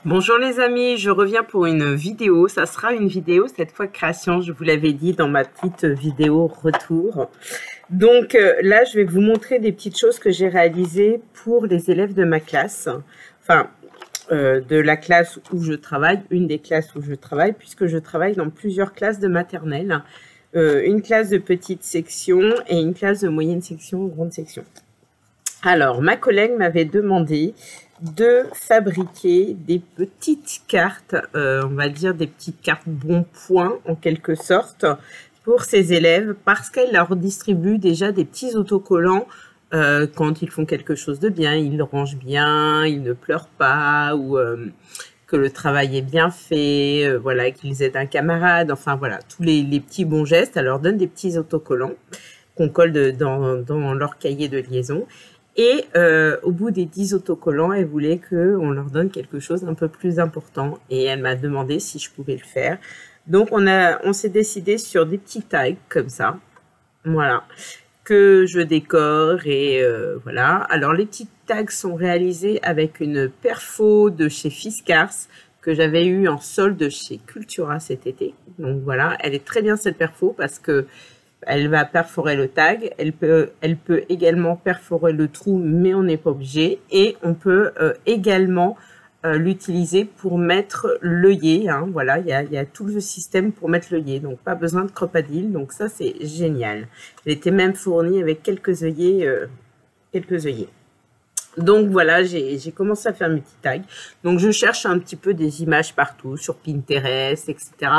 Bonjour les amis, je reviens pour une vidéo. Ça sera une vidéo cette fois création, je vous l'avais dit dans ma petite vidéo retour. Donc là, je vais vous montrer des petites choses que j'ai réalisées pour les élèves de ma classe. Enfin, de la classe où je travaille, une des classes où je travaille, puisque je travaille dans plusieurs classes de maternelle. Une classe de petite section et une classe de moyenne section, grande section. Alors, ma collègue m'avait demandé de fabriquer des petites cartes, on va dire des petites cartes bon point en quelque sorte, pour ses élèves, parce qu'elle leur distribue déjà des petits autocollants quand ils font quelque chose de bien, ils rangent bien, ils ne pleurent pas, ou que le travail est bien fait, voilà, qu'ils aident un camarade, enfin voilà, tous les petits bons gestes, elle leur donne des petits autocollants qu'on colle dans leur cahier de liaison. Et au bout des 10 autocollants, elle voulait qu'on leur donne quelque chose d'un peu plus important. Et elle m'a demandé si je pouvais le faire. Donc, on s'est décidé sur des petits tags comme ça. Voilà. Que je décore et voilà. Alors, les petits tags sont réalisés avec une perfo de chez Fiskars que j'avais eu en solde chez Cultura cet été. Donc, voilà. Elle est très bien cette perfo parce que elle va perforer le tag, elle peut également perforer le trou, mais on n'est pas obligé. Et on peut également l'utiliser pour mettre l'œillet. Hein, voilà, il y a tout le système pour mettre l'œillet, donc pas besoin de cropadille. Donc ça, c'est génial. Elle était même fournie avec quelques œillets. Donc voilà, j'ai commencé à faire mes petits tags. Donc je cherche un petit peu des images partout, sur Pinterest, etc.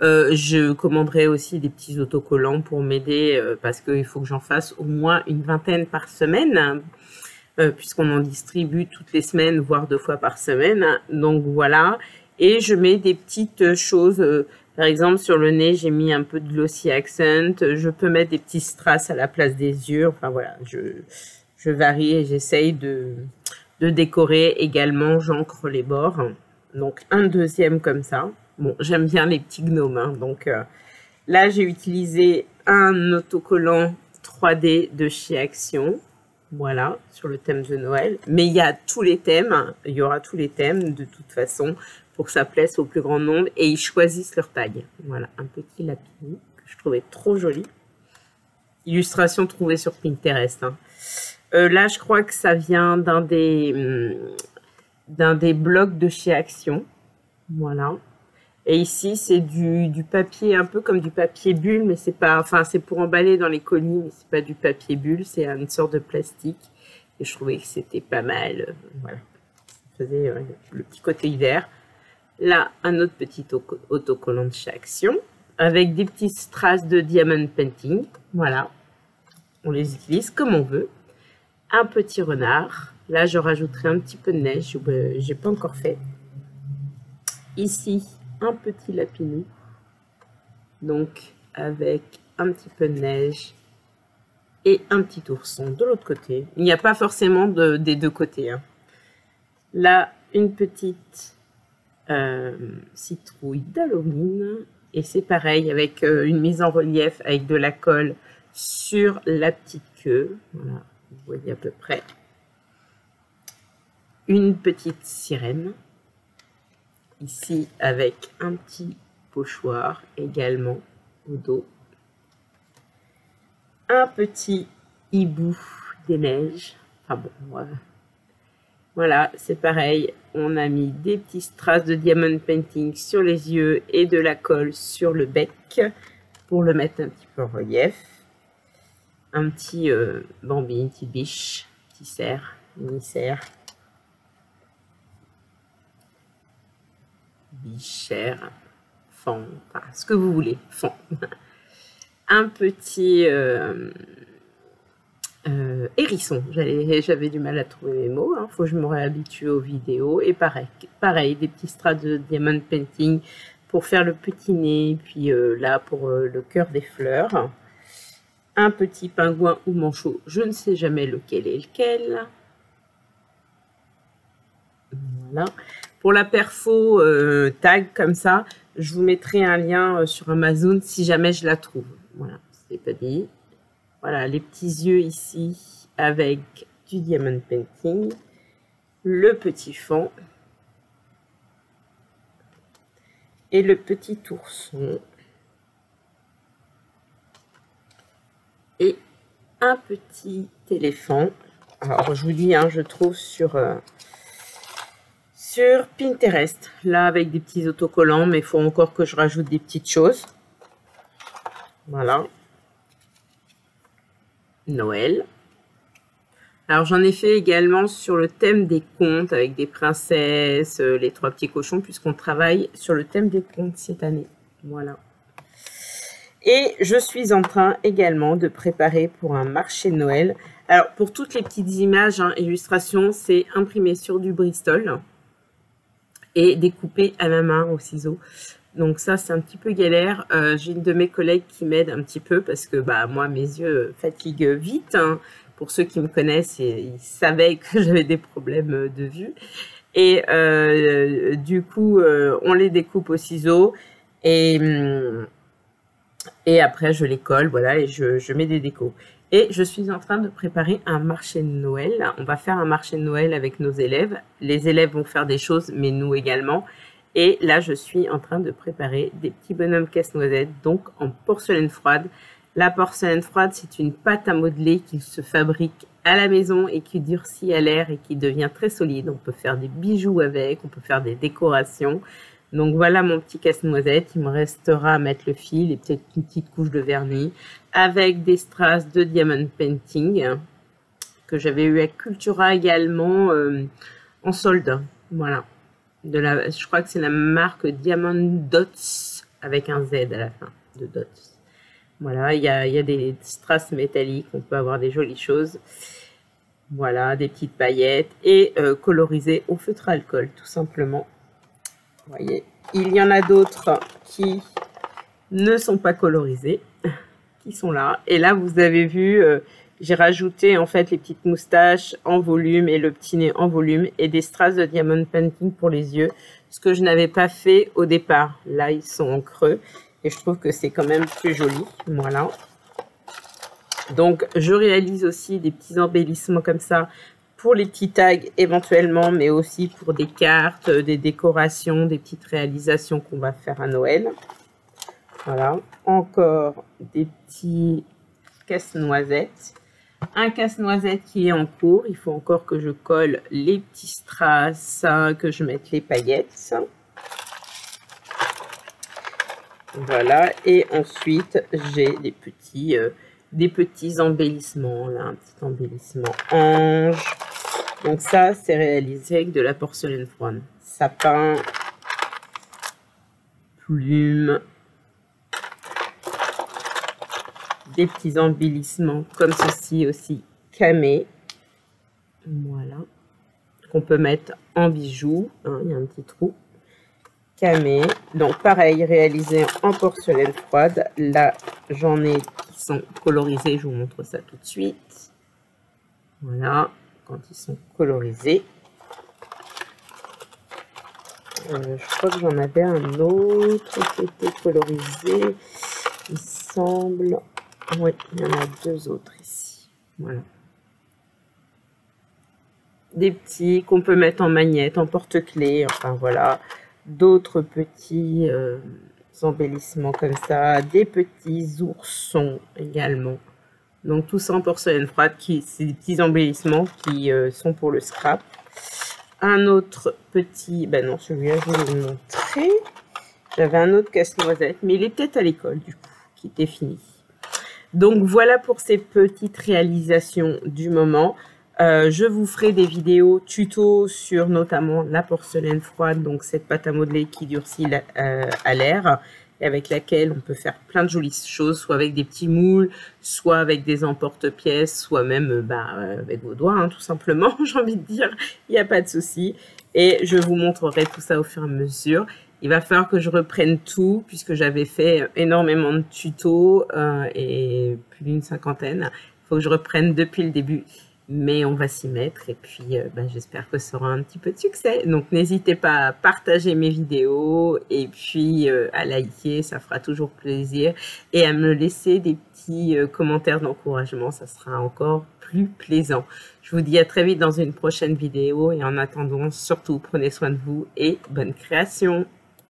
Je commanderai aussi des petits autocollants pour m'aider parce qu'il faut que j'en fasse au moins une vingtaine par semaine, puisqu'on en distribue toutes les semaines, voire 2 fois par semaine. Donc voilà, et je mets des petites choses, par exemple sur le nez, j'ai mis un peu de glossy accent, je peux mettre des petits strass à la place des yeux, enfin voilà, je varie et j'essaye de décorer également, j'encre les bords. Donc un deuxième comme ça. Bon, j'aime bien les petits gnomes, hein, donc là j'ai utilisé un autocollant 3D de chez Action, voilà, sur le thème de Noël. Mais il y a tous les thèmes, il y aura tous les thèmes de toute façon pour que ça plaise au plus grand nombre et ils choisissent leur tag. Voilà, un petit lapini que je trouvais trop joli. Illustration trouvée sur Pinterest. Hein. Là, je crois que ça vient d'un des blogs de chez Action, voilà. Et ici, c'est du papier, un peu comme du papier bulle, mais c'est pas, enfin, c'est pour emballer dans les colis, mais c'est pas du papier bulle, c'est une sorte de plastique. Et je trouvais que c'était pas mal, voilà. Ça faisait le petit côté hiver. Là, un autre petit autocollant de chez Action, avec des petits strass de diamond painting, voilà. On les utilise comme on veut. Un petit renard. Là, je rajouterai un petit peu de neige, j'ai pas encore fait. Ici, un petit lapini, donc avec un petit peu de neige et un petit ourson de l'autre côté. Il n'y a pas forcément des deux côtés. Hein. Là, une petite citrouille d'Halloween et c'est pareil avec une mise en relief avec de la colle sur la petite queue. Voilà, vous voyez à peu près. Une petite sirène. Ici, avec un petit pochoir également au dos. Un petit hibou des neiges. Enfin bon, voilà, c'est pareil. On a mis des petits strass de diamond painting sur les yeux et de la colle sur le bec pour le mettre un petit peu en relief. Un petit Bambi, une petite biche, petit cerf, mini cerf. Bichère, fond, enfin, ce que vous voulez, fond. Un petit hérisson, j'avais du mal à trouver mes mots, hein. Faut que je me réhabitue aux vidéos. Et pareil, des petits strass de diamond painting pour faire le petit nez, puis là pour le cœur des fleurs. Un petit pingouin ou manchot, je ne sais jamais lequel est lequel. Voilà. Pour la perfo tag comme ça, je vous mettrai un lien sur Amazon si jamais je la trouve. Voilà, c'est pas dit. Voilà, les petits yeux ici avec du diamond painting. Le petit fond. et le petit ourson. Et un petit éléphant. Alors, je vous dis, hein, je trouve sur Pinterest, là, avec des petits autocollants, mais il faut encore que je rajoute des petites choses. Voilà. Noël. Alors, j'en ai fait également sur le thème des contes, avec des princesses, les 3 petits cochons, puisqu'on travaille sur le thème des contes cette année. Voilà. Et je suis en train également de préparer pour un marché de Noël. Alors, pour toutes les petites images, hein, illustrations, c'est imprimé sur du Bristol et découpé à la main au ciseau. Donc ça, c'est un petit peu galère. J'ai une de mes collègues qui m'aide un petit peu parce que bah, moi, mes yeux fatiguent vite. Hein. Pour ceux qui me connaissent, ils savaient que j'avais des problèmes de vue. Et du coup, on les découpe au ciseau et après, je les colle, voilà, et je mets des décos. Et je suis en train de préparer un marché de Noël. On va faire un marché de Noël avec nos élèves. Les élèves vont faire des choses, mais nous également. Et là, je suis en train de préparer des petits bonhommes casse-noisettes, donc en porcelaine froide. La porcelaine froide, c'est une pâte à modeler qui se fabrique à la maison et qui durcit à l'air et qui devient très solide. On peut faire des bijoux avec, on peut faire des décorations. Donc voilà mon petit casse-noisette. Il me restera à mettre le fil et peut-être une petite couche de vernis avec des strass de Diamond Painting que j'avais eu à Cultura également en solde. Voilà. Je crois que c'est la marque Diamond Dots avec un Z à la fin de Dots. Voilà, il y a des strass métalliques, on peut avoir des jolies choses. Voilà, des petites paillettes et colorisées au feutre à alcool, tout simplement. Vous voyez, il y en a d'autres qui ne sont pas colorisées, qui sont là. Et là, vous avez vu, j'ai rajouté en fait les petites moustaches en volume et le petit nez en volume et des strass de Diamond Painting pour les yeux, ce que je n'avais pas fait au départ. Là, ils sont en creux et je trouve que c'est quand même plus joli. Voilà. Donc, je réalise aussi des petits embellissements comme ça pour les petits tags éventuellement, mais aussi pour des cartes, des décorations, des petites réalisations qu'on va faire à Noël. Voilà, encore des petits casse-noisettes. Un casse-noisette qui est en cours. Il faut encore que je colle les petits strass, que je mette les paillettes. Voilà, et ensuite j'ai des petits embellissements. Là, un petit embellissement ange. Donc ça, c'est réalisé avec de la porcelaine froide. Sapin, plume, des petits embellissements comme ceci aussi, camé. Voilà. Qu'on peut mettre en bijoux. Hein, il y a un petit trou. Camé. Donc pareil, réalisé en porcelaine froide. Là, j'en ai qui sont colorisés. Je vous montre ça tout de suite. Voilà. Quand ils sont colorisés. Je crois que j'en avais un autre qui était colorisé. Il semble... Oui, il y en a 2 autres ici. Voilà. Des petits qu'on peut mettre en magnette, en porte-clés. Enfin, voilà. D'autres petits embellissements comme ça. Des petits oursons également. Donc tout ça en porcelaine froide, c'est des petits embellissements qui sont pour le scrap. Un autre petit, ben non, celui-là je vais vous le montrer. J'avais un autre casse-noisette, mais il est peut-être à l'école du coup, qui était fini. Donc voilà pour ces petites réalisations du moment. Je vous ferai des vidéos tuto sur notamment la porcelaine froide, donc cette pâte à modeler qui durcit à l'air, et avec laquelle on peut faire plein de jolies choses, soit avec des petits moules, soit avec des emporte-pièces, soit même avec vos doigts, hein, tout simplement, j'ai envie de dire, il n'y a pas de souci. Et je vous montrerai tout ça au fur et à mesure. Il va falloir que je reprenne tout, puisque j'avais fait énormément de tutos, et plus d'une 50aine. Il faut que je reprenne depuis le début. Mais on va s'y mettre et puis j'espère que ça aura un petit peu de succès. Donc n'hésitez pas à partager mes vidéos et puis à liker, ça fera toujours plaisir. Et à me laisser des petits commentaires d'encouragement, ça sera encore plus plaisant. Je vous dis à très vite dans une prochaine vidéo et en attendant, surtout prenez soin de vous et bonne création.